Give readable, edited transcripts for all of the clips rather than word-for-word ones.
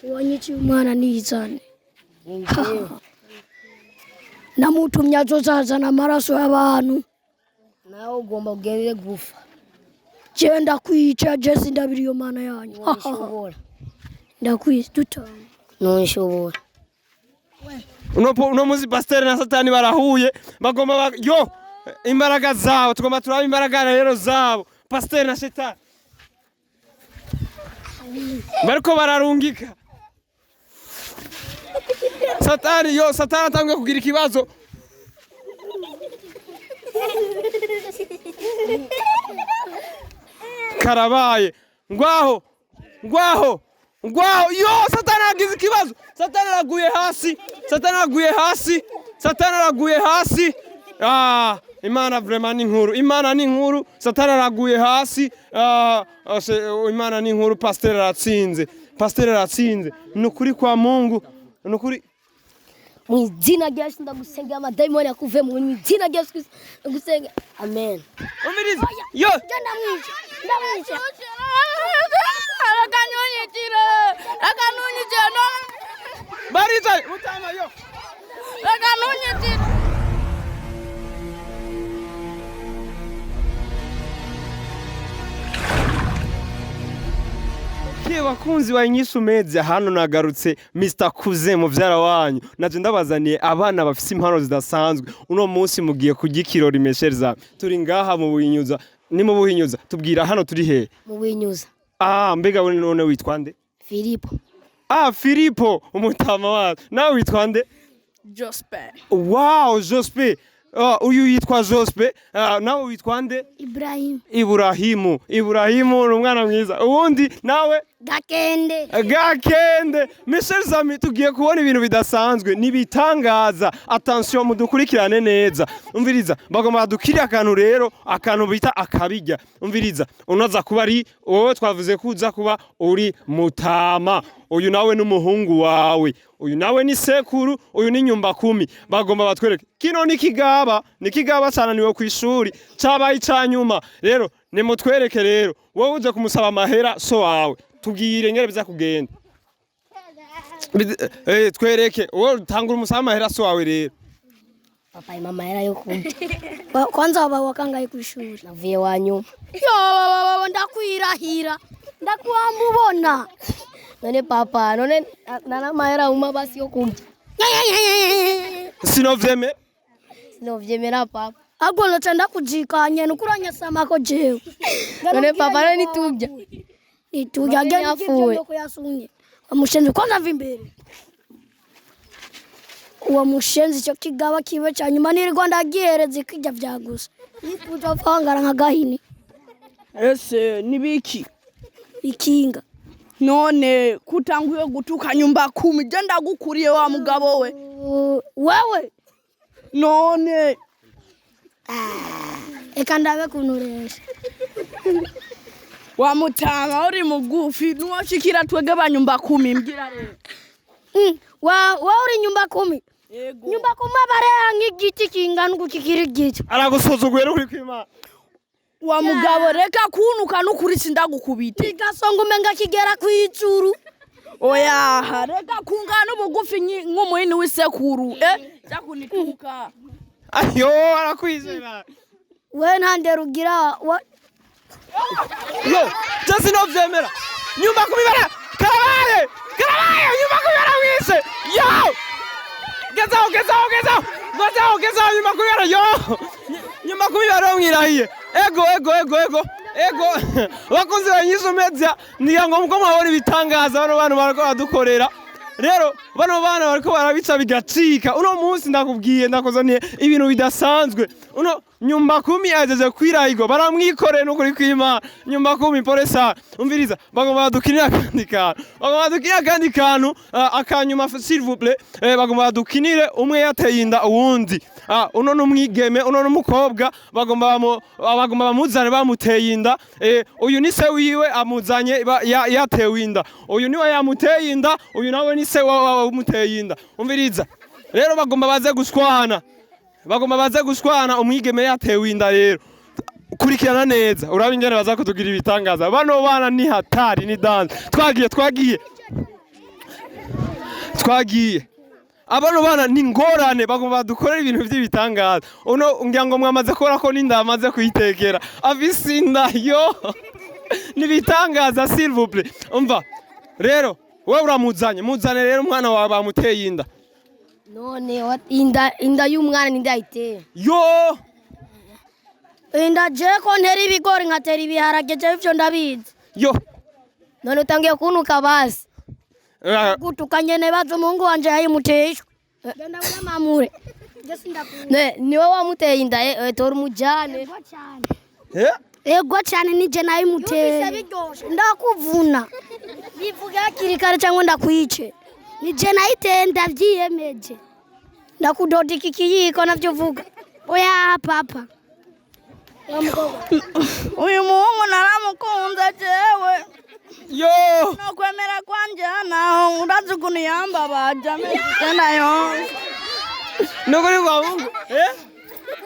Wanyichi umwana nizane. Namutumye azozazana amaraso y'abantu. Naho ugomba kugenda gufa. Genda kwica Jesse ndabiri yo mana yanyu. Ndakwiza tutanga. Ntushobora. Uno muzi pasteur na satani barahuye bagomba yo imbaraga zabo tugomba turaba imbaraga rero zabo pasteur na satani bariko bararungika satani atangiye kugira ikibazo karabaye ngwaho yo satani agize ikibazo satani araguye hasi Imana vraiment ni nkuru satani araguye hasi Imana ni nkuru pasteur aratsinze nukuri kwa Mungu nukuri mwizina rya Yesu ndagusengera amadayimoni akuve mu mwizina rya Yesu ndagusenga amen umiriza yo ndamwica Akanyonyitira no bariza mutama yo akanyonyitira bakunzi wa Inyishu Media hano nagarutse Mr Kuze muvyara wanyu naje ndabazaniye abana bafise impano zidasanzwe uno munsi mugiye kugikiro rimesherza turi ngaha mu Buhinyuza ni mu Buhinyuza tubwira hano turi he mu Buhinyuza mbega none witwa nde Filipo umutama wacu nawe witwa nde Jospe wow Jospe uyu yitwa Jospe nawe witwa nde Ibrahimu ni umwana mwiza uwundi nawe Gakende Mesherzami tugiye kubona ibintu bidasanzwe nibitangaza attention mudukurikirane neza umviriza bagomba badukiri akantu rero akantu bita akabijya umviriza unaza kuba ari wowe twavuze kuza kuba uri mutama uyu nawe n'umuhungu wawe uyu nawe ni sekuru uyu ni nyumba 10 bagomba batwereke kino nikigaba cyane niwe kwishuri cabaye icanyuma rero nimutwereke rero wowe uje kumusaba amahera so wawe tubwire ngere biza kugenda twereke wowe tangura umusaba amahera so wawe rero papa mama hera yo kumva kwanza baba wakangaye kwishuri navuye wanyuma yo ndakwirahira ndakwamubona none papa none nana mahera uma basi yo kumva sinovyemera papa agolo tanda kujikanye nukuranya samako jewe none papa nani nitujya genda ko yasunye amushenze kwanza vimbere uwa mushenze cyo kigaba kibe cyanyuma ni Rwanda gihereze kijya vyagusa nituja vangara nka gahini ese nibiki ikinga none kutanguye gutuka nyumba 10 je ndagukuriye wa mugabo we wewe none eka ndabe kunuresha wa mutanga uri mugufi nuwashikira twege banyumba 10 mbwira rero wa uri nyumba 10 yego nyumba 10 bare nk'igiti kingana gukikira igiti aragusuzuguye uri kwima wa mugabo reka kunuka nukuri sindagukubite igasonga umenga kigera kwicuru oya reka kungana ubugufi nk'umuhini w'isekuru cyakunituka ayo arakwizera we ntande rugira yo just no vyemera nyumba 10 bara karabaye nyumba 10 bara wise yo gezaho nyumba 10 bara yo nyumba 10 bara mwirahiye ego bakunze ba Inyishu Media niya ngo muko mwabona ibitangaza bano bantu barako badukorera rero bano bana bariko barabica bigacika uno munsi ndakubwiye ndakozaniye ibintu bidasanzwe uno nyumba 10 ajeje kwirahigo baramwikoreye n'ukuri kwima nyumba 10 polesa umviriza bagomba badukinira kandi kantu akanyuma s'il vous plaît bagomba badukinire umwe yateye inda uwundi uno numwigeme uno numukobwa bagomba bamuzane bamuteye inda uyu ni se wiwe amuzanye yatewe inda uyu niwe yamuteye inda uyu nawe ni se wamuteye inda umviriza rero bagomba baze gushwana bagomba baze gushwana umwigeme yatewe inda rero kurikirana neza uraba ingene baza kutugira ibitangaza bano bana ni hatari ni dance twagiye abano bana ni ngorane bagomba dukorera ibintu by'ibitangaza uno ngira ngo mwamaze kubona ko n'inda amaze kuyitekera afise inda yo nibitangaza s'il vous plaît umva rero wewe uramuzanye muzane rero umwana wawe bamuteye inda none inda y'umwana ninde ayiteye yo inda je ko ntera ibigori nkatera ibiharage je ivyo ndabizi yo none utangiye kunuka basi gutuka nyene bazo Mungu wanje yayimuteye genda uramamure niwe wamuteye inda tora umujane ego cyane nije nayimuteye ndakuvuna bivuga hakiri kare cyangwa ndakwice nije nayiteye ndavyiyemeje ndakudodika ikiyiko navyo vuga oya papa uyu muhungu naramukunze jewe yo nokwemera kwanje naho urazi ukuntu yambabaje ameze nayo nukuri kwa Mungu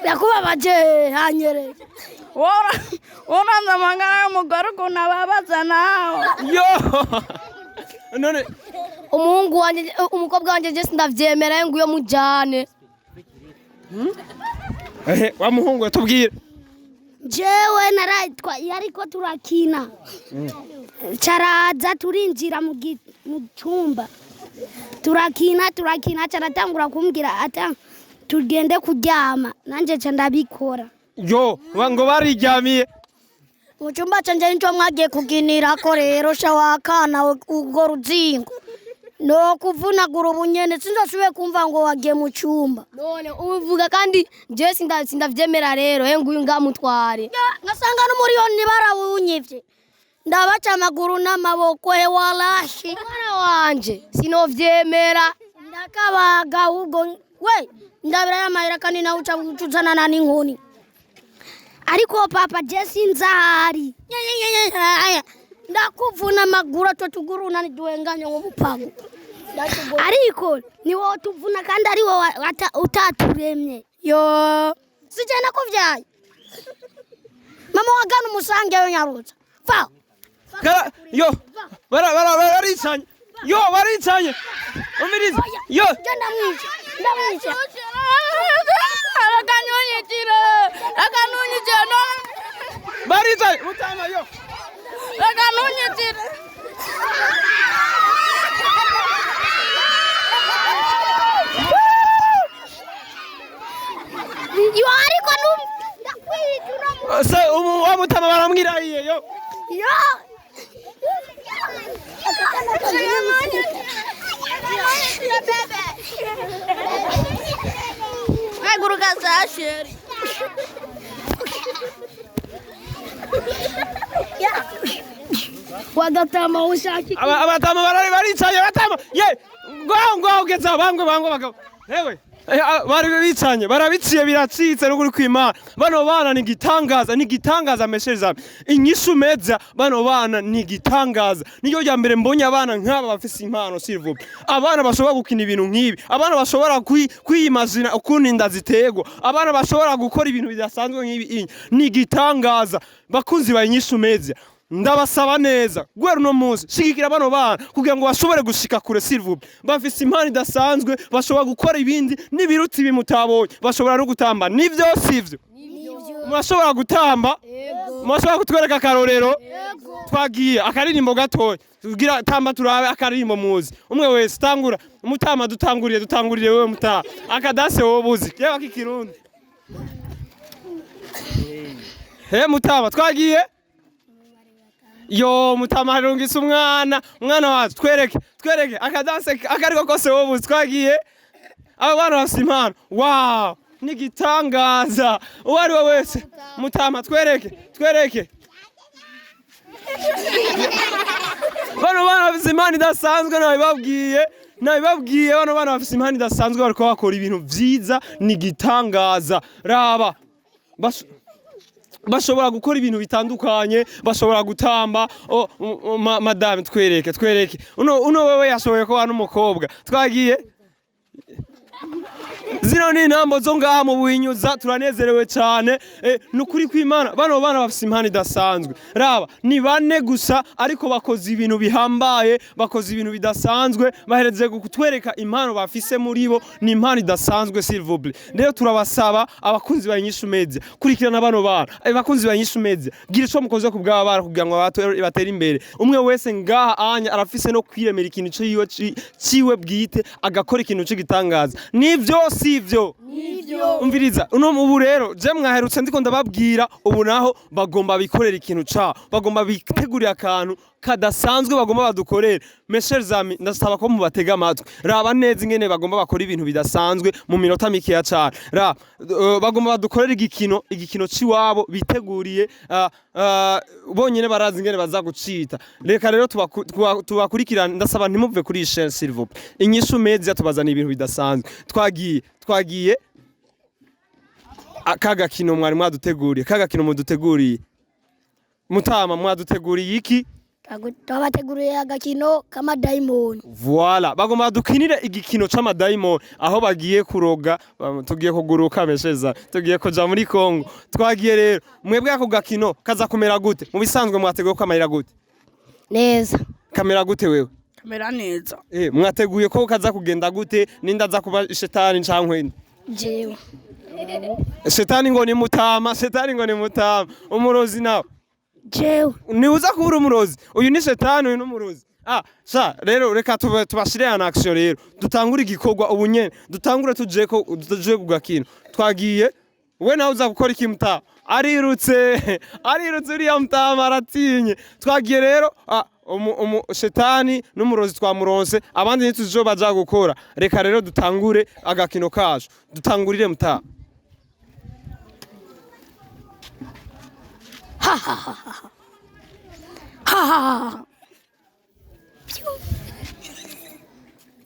yakubabaje hanyereye uranze amagara y'umugore ukuntu ababaza nawe yo none umuhungu wanje umukobwa wanje je sindavyemera ngo uyo mujane wa muhungu yatubwira jewe narayitwa yariko turakina caraza turinjira mu cyumba turakina caratangura kumbwira ata tugende kuryama nanje ca ndabikora yo ngo bariryamiye mu cyumba canje nico mwagiye kuginira ko rero shawakana ugo ruzingo no kuvunagura ubunyene sinzasubiye kumva ngo wagiye mu cyumba none uvuga kandi je sindavyemera rero nguyu ngamutware ngasanga n'umuriyoni barawunyivye ndabaca amaguru n'amaboko walashi mwana wanje sinovyemera ndakabaga ubwo we ndabira y'amahera kandi nawe uca tuzanana n'inkoni ariko papa je sinzahari ndakuvuna amaguru atotuguruna niduhenganya nk'ubupangu ariko ni wowe tuvuna kandi ari wowe utaturemye yo sije nakuvyaye mama wagana umusange yo nyarutsa va yo baricanye yo baricanye umiriza yo ndamwica akanyonyitire no baricanye mutama yo akanyonyitire yo ariko ndakwitura se wa mutama baramwirahiye yo Guruka sasheri wagatama ushaki abatama baricanye batama ye ngo ugeza bangwe bagabo ewe bari bicanye barabiciye biracitse n'ukuri kw'Imana bano bana ni gitangaza meshereza Inyishu Media bano bana ni gitangaza niyo ya mbere mbonye abana nk'aba bafise impano s'il abana bashobora gukina ibintu nk'ibi abana bashobora kwiyimazina ukuntu inda zitego abana bashobora gukora ibintu bidasanzwe nk'ibi ni gitangaza bakunzi ba Inyishu Media ndabasaba neza gwera no munsi shigikira bano bana kugira ngo bashobore gushika kure s'il bafise impano idasanzwe bashobora gukora ibindi n'ibiruti bimutabonye bashobora no gutamba nivyo sivyo murashobora gutamba murashobora kutwereka akarorero twagiye akaririmbo gatoya tugira tamba turabe akaririmbo muzi umwe wese tangura umutama dutangurire wewe muta akadase wowe buzi yewe kikirundi mutama twagiye yo mutama harungise umwana wacu twereke akadanse akariko kose wowe twagiye abo bana bafise impano wow ni gitangaza uwari we wese mutama twereke bano bana bafise impano idasanzwe nabibabwiye bano bana bafise impano idasanzwe bariko bakora ibintu vyiza ni gitangaza raba bashobora gukora ibintu bitandukanye bashobora gutamba madame twereke uno wewe yashoboye ko n'umukobwa twagiye zino ni intambo zo ngaha mu Buhinyuza turanezerewe cyane nukuri kw'Imana bano bana bafise impano idasanzwe raba ni bane gusa ariko bakoze ibintu bihambaye bakoze ibintu bidasanzwe bahereze kutwereka impano bafise muri bo ni impano idasanzwe s'il vous plaît rero turabasaba abakunzi ba Inyishu Media kurikirana bano bana abakunzi ba Inyishu Media gira ico mukoze ku bw'aba bana kugira ngo batere imbere umwe wese ngaha anya arafise no kwiremera ikintu ciwe bwite agakora ikintu cy'igitangaza nivyo sivyo umviriza uno ubu rero je mwaherutse ndiko ndababwira ubu naho bagomba bikorera ikintu ca bagomba bitegurira akantu kadasanzwe bagomba badukorera mes chers amis ndasaba ko mubatega amatwi raba neza ingene bagomba bakora ibintu bidasanzwe mu minota mikeya cyane bagomba badukorera igikino ciwabo biteguriye bonyene barazi ingene bazagucita reka rero tubakurikirana ndasaba ntimuve kuri chaîne s'il vous plaît Inyishu Media tubazana ibintu bidasanzwe twagiye kaga kino mwari mwaduteguriye kaga kino muduteguriye mutama mwaduteguriye iki twabateguriye agakino kama diamond voilà bagomba dukinire igikino c'ama diamond aho bagiye kuroga tugiye kuguruka mesheza tugiye kuja muri Kongo twagiye rero mwebwe ako gakino kaza kumera gute mu bisanzwe mwateguye ko amarira gute neza kamera gute wewe kamera neza mwateguye ko kaza kugenda gute ninda za kuba shetani cankwe jewe shetani ngo ni mutama umurozi nawe jewe ni uza kubura umurozi uyu ni shetani uyu n'umurozi sha rero reka tubashire en action rero dutangura igikorwa ubu nyene dutangure tuje kugakino twagiye we nawe uza gukora iki mutama arirutse uriya mutama aratinye twagiye rero shetani n'umurozi twamuronse abandi ntituzo baja gukora reka rero dutangure agakino kacu dutangurire mutama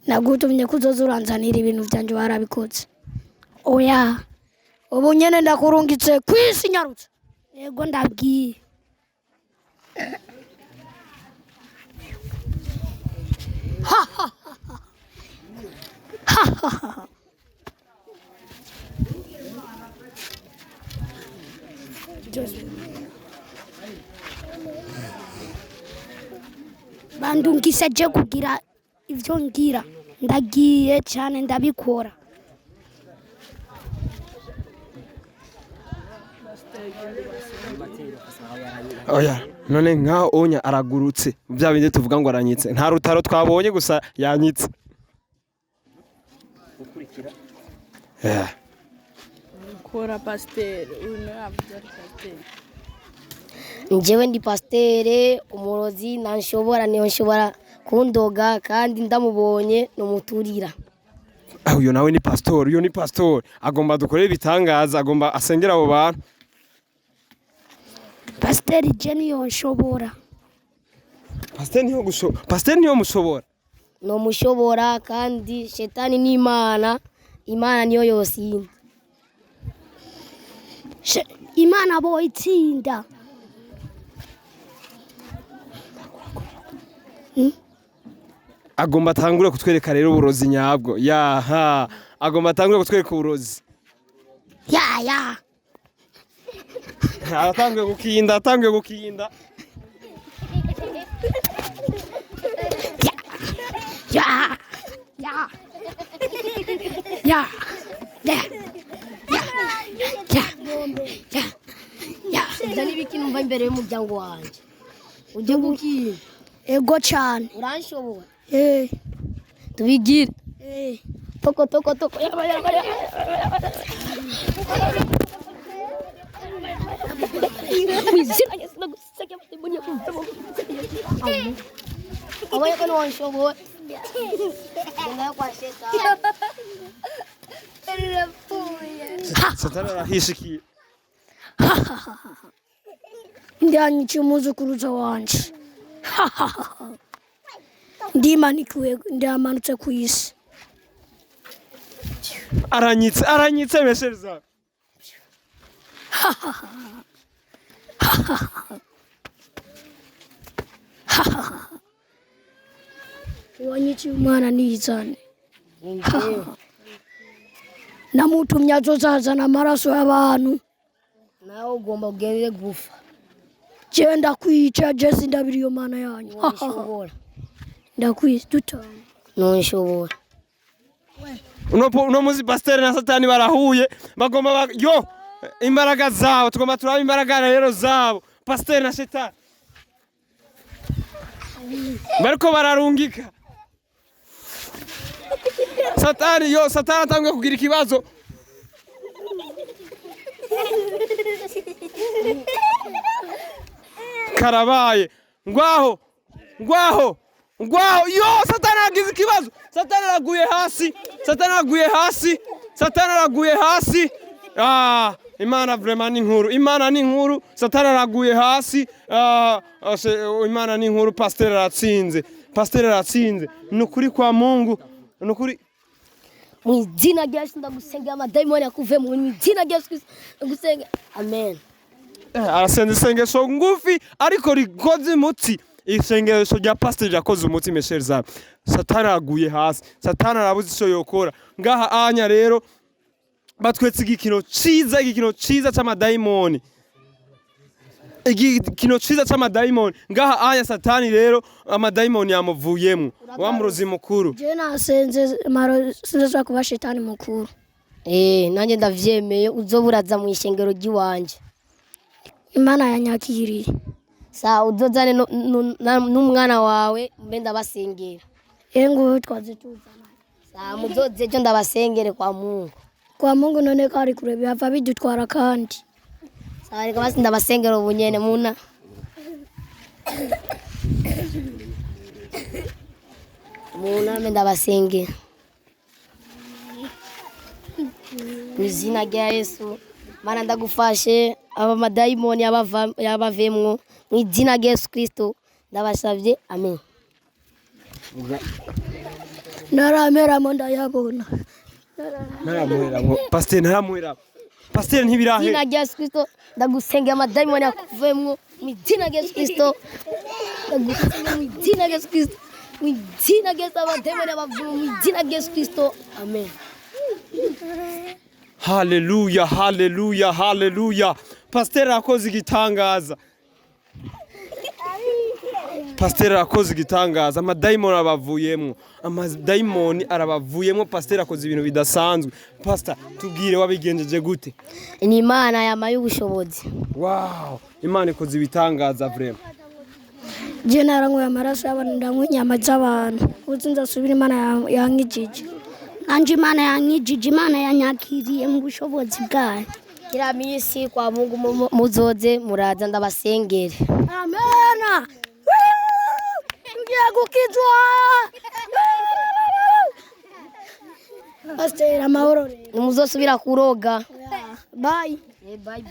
nagutumye kuzoza uranzanira ibintu byanje warabikoze oya ubu nyene ndakurungitse kwisi nyarutse yego ndabwiye bandungise je kugira ivyo ngira ndagiye cyane ndabikora oya none nkaho onya aragurutse bya bindi tuvuga ngo aranyitse nta rutaro twabonye gusa yanyitse ukurikira kora pasteur unavuga pasteur njyewe ndi pasteur umurozi niyo nshobora kundoga kandi ndamubonye numuturira uyo nawe ni pastor agomba dukorera ibitangaza agomba asengera abo bantu pasteur Jenny yonshobora pasteur niyo mushobora no mushobora kandi shetani ni imana niyo yosinda imana boyitsinda agomba atangure kutwereka rero uburozi nyabwo agomba atangure kutwereka uburozi atanguye gukinda Ndani biki numva imbere y'umuryango wanje uje gukiye ego cyane uranshobora tubigire toko Awaya ko no shobo. Denga kwa sheta. Satana arahishikiye. Ndyanyica umuzukuru wanje. Ndimanikiwe ndamanutse ku isi. Aranyitse meshereza. Wanyica umwana nizane. namutumye azozazana amaraso y'abantu nawe ugomba kugendere gufa genda kwica Jesse ndabiri yo mana yanyu ntushobora ndakwiza tutane ntushobora uno muzi pasteur na satani barahuye bagomba yo imbaraga zabo tugomba turaba imbaraga rero zabo pasteur na satani bariko bararungika satani atangiye kugira ikibazo karabaye ngwaho yo satani agize ikibazo satani araguye hasi Imana vraiment ni nkuru satani araguye hasi Imana ni nkuru pasteur aratsinze nukuri kwa Mungu nukuri mu izina rya Yesu ndagusengera amadayimoni akuve mu izina rya Yesu ndagusengera amen arasenze isengesho ngufi ariko rikoze umutsi isengesho rya pasteur yakoze umutsi mes chers satani araguye hasi satani arabuze icyo yokora ngaha anya rero batwetse igikino ciza c'amadayimoni ngaha anya satani rero amadayimoni yamuvuyemo wamurozi mukuru je nasenze maro sinza kuba shetani mukuru nanjye ndavyemeye uzoburaza mu ishengero ry'iwanje Imana yanyakiriye sa uzozane n'umwana wawe mbe ndabasengera ngo twaze tuzana sa muzoze cyo ndabasengere kwa Mungu none kari kure bava bidutwara kandi sa reka basi ndabasengera ubunyene muna mbe ndabasengera mu izina rya Yesu Mana ndagufashe aba madayimoni yabavemwo mu izina rya Yesu Kristo ndabasavye amen narameramo ndayabona pasteur ntibirahe izina rya Yesu Kristo ndagusengera amadayimoni yakuvemwo mu izina rya Yesu Kristo ndagusengera mu izina rya Yesu Kristo mu izina rya Yesu amadayimoni yabavemwo mu izina rya Yesu Kristo amen Haleluya. Pasteur akoze igitangaza. Amadayimoni arabavuyemo. Pasteur akoze ibintu bidasanzwe. Pastor tubwire wabigenjeje gute? Ni Imana yamaye ubushobozi. Wow, Imana ikoze ibitangaza vraiment. Je narangoye amaraso y'abantu ndanywa inyama z'abantu. Uzinza subira Imana yankijije. Anje Imana yankijije, Imana yanyakiriye mu bushobozi bwayo. Kila misi kwa Mungu muzoze muraza ndabasengere. Amen. Ngiye gukizwa. Pasteur amahoro. Muzosubira kuroga. Bye. Bye.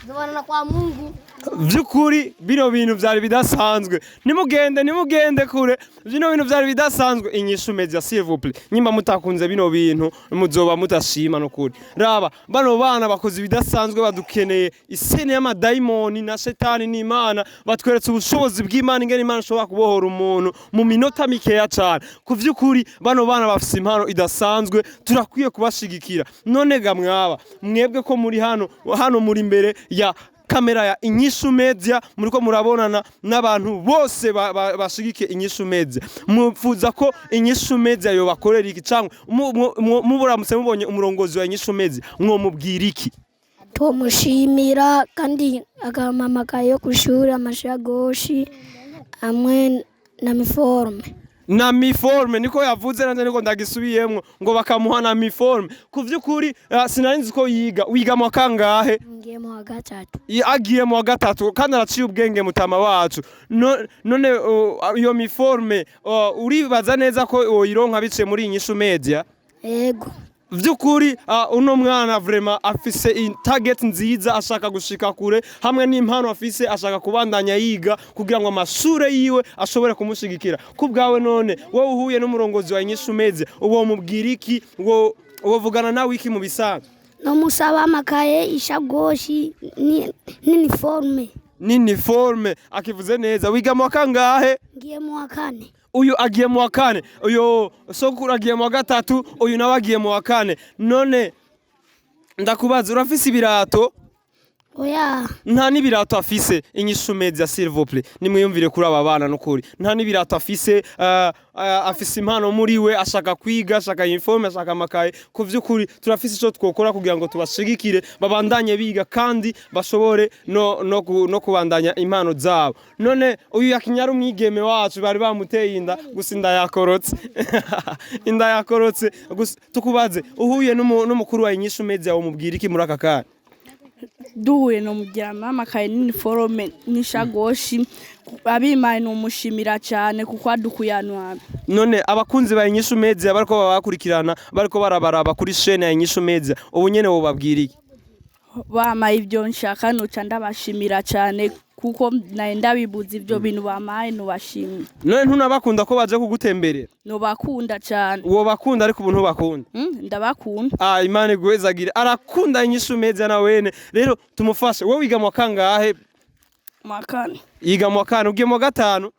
Zobana kwa Mungu. Vyukuri bino bintu vyari bidasanzwe. Nimugende kure. Bino bintu vyari bidasanzwe. Inyishu Media s'il vous plaît. Nimba mutakunze bino bintu muzoba mutashima no kuri. Raba bano bana bakoze bidasanzwe badukeneye isene y'amadayimoni na shetani n'Imana batweretse ubushobozi bw'Imana ingene Imana ishobora kubohora umuntu mu minota mikeya cyane. Kuvyukuri bano bana bafise impano idasanzwe turakwiye kubashigikira. None ga mwebwe ko muri hano muri imbere ya kamera ya Inyishu Media muriko murabonana n'abantu bose bashigike Inyishu Media. Mupfuza ko Inyishu Media yo bakorera iki cyangwa muburamutse mubonye umurongozi wa Inyishu Media mwomubwira iki? Tumushimira kandi akamamakaye yo kushura amashagoshi amwe na miforme niko yavuze nanje niko ndagisubiyemwo ngo bakamuha na miforme kuvyukuri sinarinzi ko wiga mu kangahe ngiye mu wa gatatu agiye mu wa gatatu kandi araciye ubwenge mutama wacu none iyo miforme uribaza neza ko oyironka bice muri Inyishu Media yego vyukuri uno mwana vraiment afise target nziza ashaka gushika kure hamwe n'impano afise ashaka kubandanya yiga kugira ngo amashure yiwe ashobore kumushigikira kubgawe none wowe uhuye n'umurongozi wa Inyishu Media uwo mubwira iki wovugana nawe iki mu bisanga no musaba amakaye ishagoshi n'iniforme akivuze neza wiga mu kangahe ngiye mu wa kane uyu agiye mu wa kane, uyu sokuru agiye mu wa gatatu, uyu nawe agiye mu wa kane. None ndakubaza urafise ibirato? Oya. Nta n'ibirato afise. Inyishu Media s'il vous plaît, nimwiyumvire kuri aba bana n'ukuri. Nta n'ibirato afise, afise impano muri we, ashaka kwiga, ashaka uniforme, ashaka amakaye. Ku vy'ukuri turafise ico twokora kugira ngo tubashigikire babandanye biga kandi bashobore no kubandanya impano zabo. None uyu yakinyara umwigeme wacu bari bamuteye inda gusa inda yakorotse. Inda yakorotse. Tukubaze uhuye n'umukuru wa Inyishu Media umubwira iki muri aka kanya? Duhuye no mujyana amakaye n'iniforome n'ishagoshi abimaye no mushimira cyane kuko adukuyanwa. None abakunzi ba Inyishu Media bariko babakurikirana bariko barabaraba kuri chaîne ya Inyishu Media ubu nyene wo babwira iki? Bamaye ivyo nshaka no ndabashimira cyane kuko naenda bibuza ivyo bintu bamaye no bashimira. None ntunabakunda ko baje kugutemberera? No bakunda cyane. Uwo bakunda ariko ubu ntubakunda? Ndabakunda. Imana igwezagire arakunda Inyishu Media na wene. Rero tumufashe. Wowe wiga mu kangahe? Makane. Yiga mu kane, ugiye mu gatanu?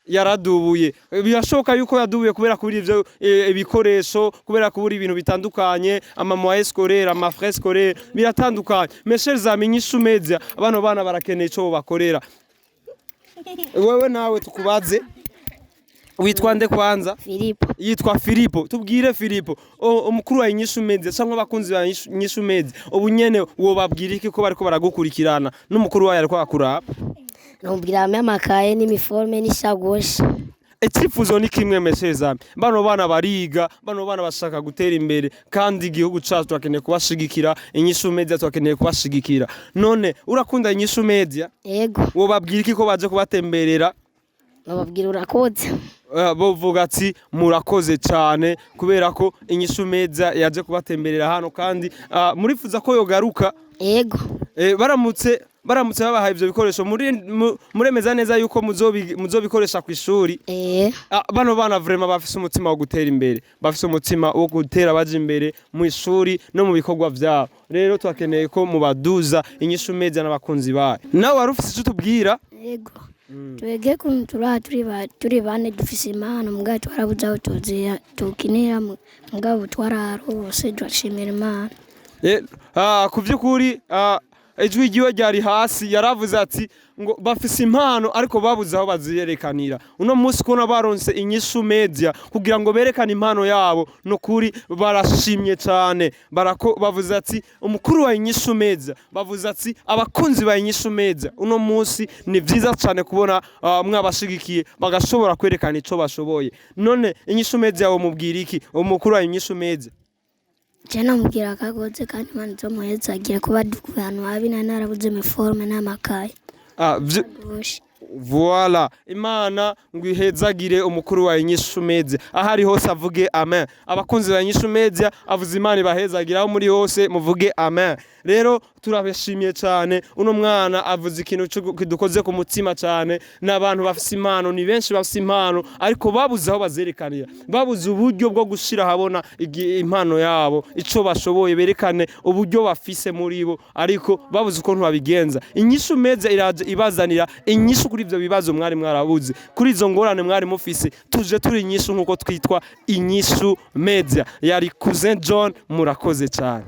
Yaradubuye. Birashoboka yuko yadubuye kubera kubura ivyo ibikoresho, kubera kubura ibintu bitandukanye, amamoyens scolaires, amafrais scolaires biratandukanye. Mes chers amis, Inyishu Media abano bana barakeneye ico bakorera. Wewe nawe tukubaze witwa nde kwanza? Filipo. Yitwa Filipo. Tubwire Filipo, umukuru wa Inyishu Media cyangwa abakunzi ba Inyishu Media ubu nyene wo babwira iki ko bariko baragukurikirana n'umukuru wayo ariko akuraba? Nubwira amakaye n'imiforme n'ishagoshi. Icifuzo ni kimwe meseza. Bano bana bariga, bano bana bashaka gutera imbere kandi igihugu cyacu twakeneye kubashigikira, Inyishu Media twakeneye kubashigikira. None urakunda Inyishu Media? Yego. Wo babwira iki ko baje kubatemberera? Babwira urakoze. Bovuga ati murakoze cyane kubera ko Inyishu Media yaje kubatemberera hano kandi murifuza ko yogaruka? Yego. Baramutse babahaye ivyo bikoresho muremeza neza yuko muzobikoresha ku ishuri? Bano bana vraiment bafise umutima wo gutera imbere, bafise umutima wo gutera baje imbere mu ishuri no mu bikorwa vyabo. Rero twakeneye ko mubaduza Inyishu Media n'abakunzi bayo. Nawe warufise icyo tubwira? Yego. Twege kuntura turi bane dufise impano mbwa twarabuza aho tuziya tukinira mbwa twararose twashimira Imana. Ku vy'ukuri ijwi ryiwe ryari hasi yaravuze ati ngo bafise impano ariko babuze aho baziyerekanira. Uno munsi kona baronse Inyishu Media kugira ngo berekane impano yabo no kuri barashimye cyane. Bavuze ati umukuru wa Inyishu Media, bavuze ati abakunzi ba Inyishu Media uno munsi ni vyiza cyane kubona mwabashigikiye bagashobora kwerekana ico bashoboye. None Inyishu Media wo mubwira iki umukuru wa Inyishu Media? Jana mubwira kagoze kandi Imana izomuheza agiye kuba dukwana abina narabuze imiforme n'amakaye. Voilà, Imana ngwihezagire umukuru wa Inyishu Media ahari hose avuge amen. Abakunzi ba Inyishu Media avuze Imana bahezagira aho muri hose muvuge amen. Rero turabashimiye cyane, uno mwana avuze ikintu kidukoze ku mutima cyane. N'abantu bafise impano, ni benshi bafise impano ariko babuze aho bazerekanira, babuze uburyo bwo gushira habona impano yabo, ico bashoboye berekane uburyo bafise muri bo ariko babuze uko ntubabigenza. Inyishu Media iraje ibazanira inyishu kuri ivyo bibazo mwari mwarabuze, kuri izo ngorane mwari mufise. Tuje turi inyishu nkuko twitwa Inyishu Media. Yari Cousin John, murakoze cyane.